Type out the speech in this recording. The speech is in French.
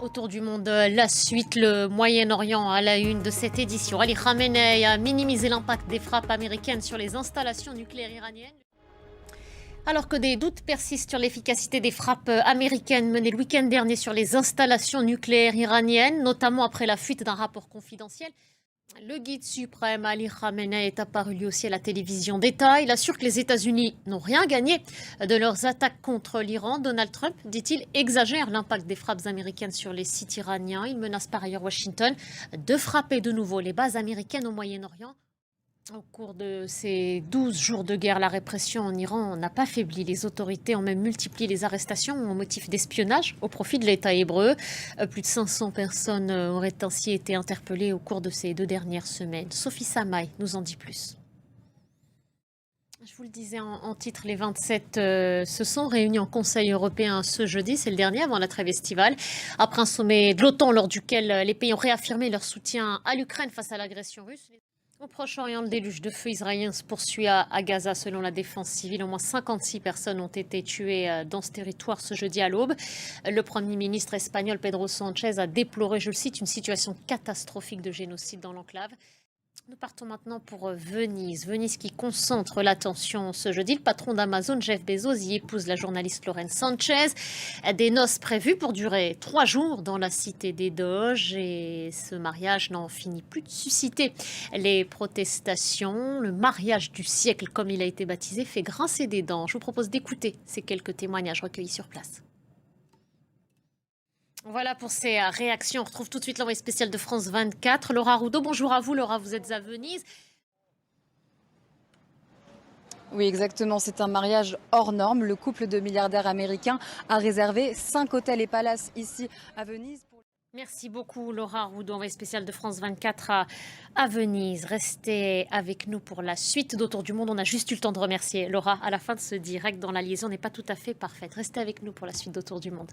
Autour du monde, la suite, le Moyen-Orient à la une de cette édition. Ali Khamenei a minimisé l'impact des frappes américaines sur les installations nucléaires iraniennes. Alors que des doutes persistent sur l'efficacité des frappes américaines menées le week-end dernier sur les installations nucléaires iraniennes, notamment après la fuite d'un rapport confidentiel, le guide suprême Ali Khamenei est apparu lui aussi à la télévision d'État. Il assure que les États-Unis n'ont rien gagné de leurs attaques contre l'Iran. Donald Trump, dit-il, exagère l'impact des frappes américaines sur les sites iraniens. Il menace par ailleurs Washington de frapper de nouveau les bases américaines au Moyen-Orient. Au cours de ces 12 jours de guerre, la répression en Iran n'a pas faibli. Les autorités ont même multiplié les arrestations au motif d'espionnage au profit de l'État hébreu. Plus de 500 personnes auraient ainsi été interpellées au cours de ces 2 dernières semaines. Sophie Samaï nous en dit plus. Je vous le disais en titre, les 27 se sont réunis en Conseil européen ce jeudi, c'est le dernier avant la trêve estivale, après un sommet de l'OTAN lors duquel les pays ont réaffirmé leur soutien à l'Ukraine face à l'agression russe. Au Proche-Orient, le déluge de feu israélien se poursuit à Gaza. Selon la défense civile, au moins 56 personnes ont été tuées dans ce territoire ce jeudi à l'aube. Le Premier ministre espagnol Pedro Sánchez a déploré, je le cite, une situation catastrophique de génocide dans l'enclave. Nous partons maintenant pour Venise. Venise qui concentre l'attention ce jeudi. Le patron d'Amazon, Jeff Bezos, y épouse la journaliste Lauren Sanchez. Des noces prévues pour durer 3 jours dans la cité des Doges. Et ce mariage n'en finit plus de susciter les protestations. Le mariage du siècle, comme il a été baptisé, fait grincer des dents. Je vous propose d'écouter ces quelques témoignages recueillis sur place. Voilà pour ces réactions. On retrouve tout de suite l'envoyé spécial de France 24, Laura Roudot. Bonjour à vous, Laura, vous êtes à Venise. Oui, exactement. C'est un mariage hors norme. Le couple de milliardaires américains a réservé 5 hôtels et palaces ici à Venise. Merci beaucoup, Laura Roudot, envoyée spéciale de France 24 à Venise. Restez avec nous pour la suite d'Autour du Monde. On a juste eu le temps de remercier Laura à la fin de ce direct dans la liaison n'est pas tout à fait parfaite. Restez avec nous pour la suite d'Autour du Monde.